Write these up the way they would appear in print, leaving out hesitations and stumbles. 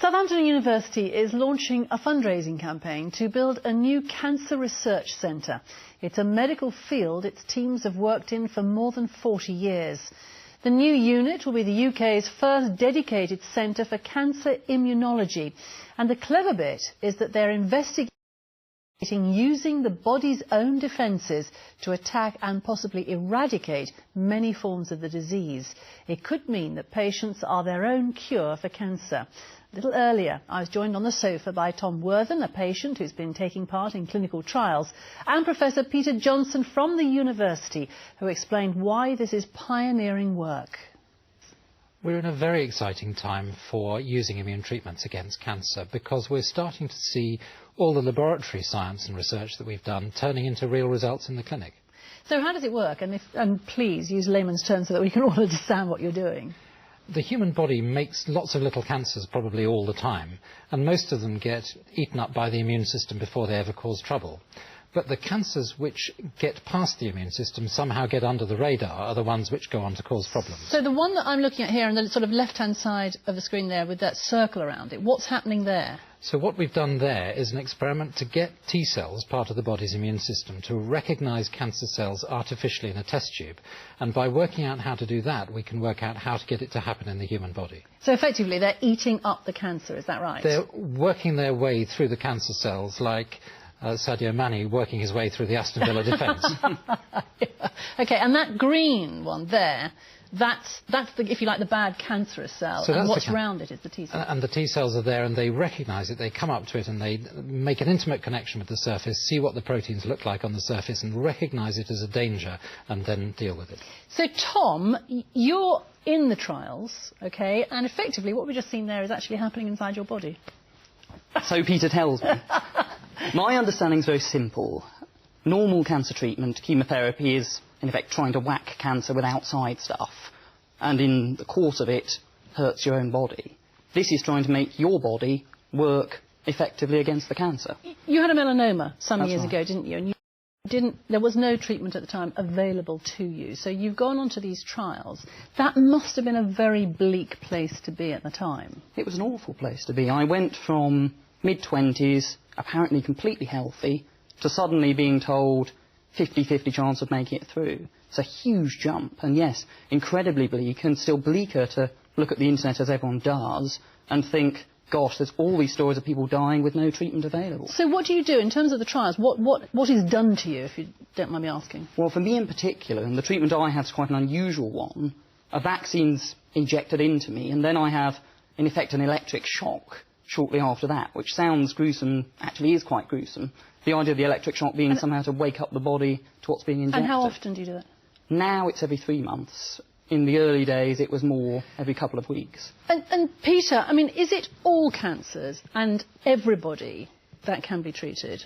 Southampton University is launching a fundraising campaign to build a new cancer research centre. It's a medical field its teams have worked in for more than 40 years. The new unit will be the UK's first dedicated centre for cancer immunology. And the clever bit is that they're investigating using the body's own defences to attack and possibly eradicate many forms of the disease. It could mean that patients are their own cure for cancer. A little earlier, I was joined on the sofa by Tom Worthen, a patient who's been taking part in clinical trials, and Professor Peter Johnson from the university, who explained why this is pioneering work. We're in a very exciting time for using immune treatments against cancer because we're starting to see all the laboratory science and research that we've done turning into real results in the clinic. So how does it work? And please use layman's terms so that we can all understand what you're doing. The human body makes lots of little cancers probably all the time, and most of them get eaten up by the immune system before they ever cause trouble. But the cancers which get past the immune system somehow get under the radar are the ones which go on to cause problems. So the one that I'm looking at here on the sort of left-hand side of the screen there with that circle around it, what's happening there? So what we've done there is an experiment to get T cells, part of the body's immune system, to recognise cancer cells artificially in a test tube. And by working out how to do that, we can work out how to get it to happen in the human body. So effectively they're eating up the cancer, is that right? They're working their way through the cancer cells like Sadio Mane working his way through the Aston Villa defence. Yeah. OK, and that green one there, that's the, if you like, the bad cancerous cell, and what's around it is the T cells. And the T cells are there and they recognise it, they come up to it and they make an intimate connection with the surface, see what the proteins look like on the surface and recognise it as a danger and then deal with it. So Tom, you're in the trials, OK, and effectively what we've just seen there is actually happening inside your body. So Peter tells me. My understanding is very simple. Normal cancer treatment, chemotherapy, is in effect trying to whack cancer with outside stuff, and in the course of it hurts your own body. This is trying to make your body work effectively against the cancer. You had a melanoma some years right. ago, didn't you? And there was no treatment at the time available to you, so you've gone on to these trials. That must have been a very bleak place to be at the time. It was an awful place to be. I went from mid-20s, apparently completely healthy, to suddenly being told 50-50 chance of making it through. It's a huge jump, and yes, incredibly bleak, and still bleaker to look at the internet as everyone does and think, gosh, there's all these stories of people dying with no treatment available. So what do you do in terms of the trials? What is done to you, if you don't mind me asking? Well, for me in particular, and the treatment I have is quite an unusual one, a vaccine's injected into me, and then I have, in effect, an electric shock shortly after that, which sounds gruesome, actually is quite gruesome. The idea of the electric shock being somehow to wake up the body to what's being injected. And how often do you do that? Now it's every 3 months. In the early days, it was more every couple of weeks. And Peter, I mean, is it all cancers and everybody that can be treated?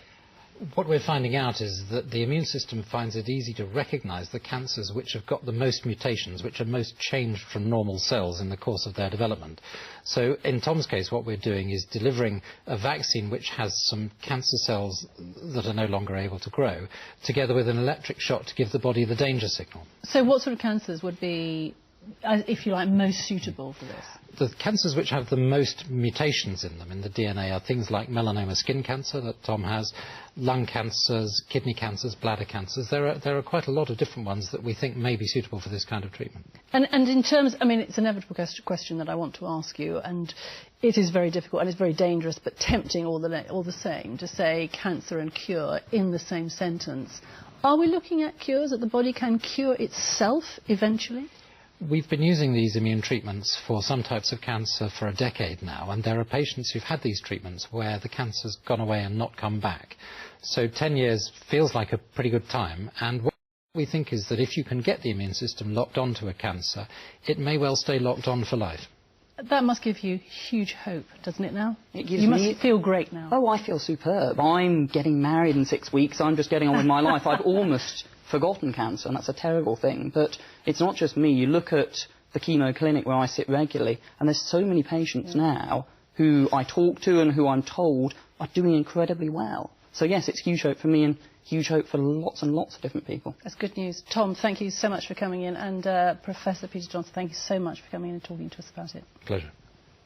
What we're finding out is that the immune system finds it easy to recognise the cancers which have got the most mutations, which are most changed from normal cells in the course of their development. So in Tom's case, what we're doing is delivering a vaccine which has some cancer cells that are no longer able to grow, together with an electric shock to give the body the danger signal. So what sort of cancers would be, if you like, most suitable for this? The cancers which have the most mutations in them, in the DNA, are things like melanoma skin cancer that Tom has, lung cancers, kidney cancers, bladder cancers. There are quite a lot of different ones that we think may be suitable for this kind of treatment. And in terms, I mean, it's an inevitable question that I want to ask you, and it is very difficult and it's very dangerous, but tempting all the same, to say cancer and cure in the same sentence. Are we looking at cures, that the body can cure itself eventually? We've been using these immune treatments for some types of cancer for a decade now, and there are patients who've had these treatments where the cancer's gone away and not come back. So 10 years feels like a pretty good time, and what we think is that if you can get the immune system locked onto a cancer, it may well stay locked on for life. That must give you huge hope, doesn't it now? It gives you must feel great now. Oh, I feel superb. I'm getting married in 6 weeks. I'm just getting on with my life. I've almost forgotten cancer, and that's a terrible thing. But it's not just me. You look at the chemo clinic where I sit regularly, and there's so many patients now who I talk to and who I'm told are doing incredibly well. So yes, it's huge hope for me and huge hope for lots and lots of different people. That's good news. Tom, thank you so much for coming in, and Professor Peter Johnson, thank you so much for coming in and talking to us about it. Pleasure.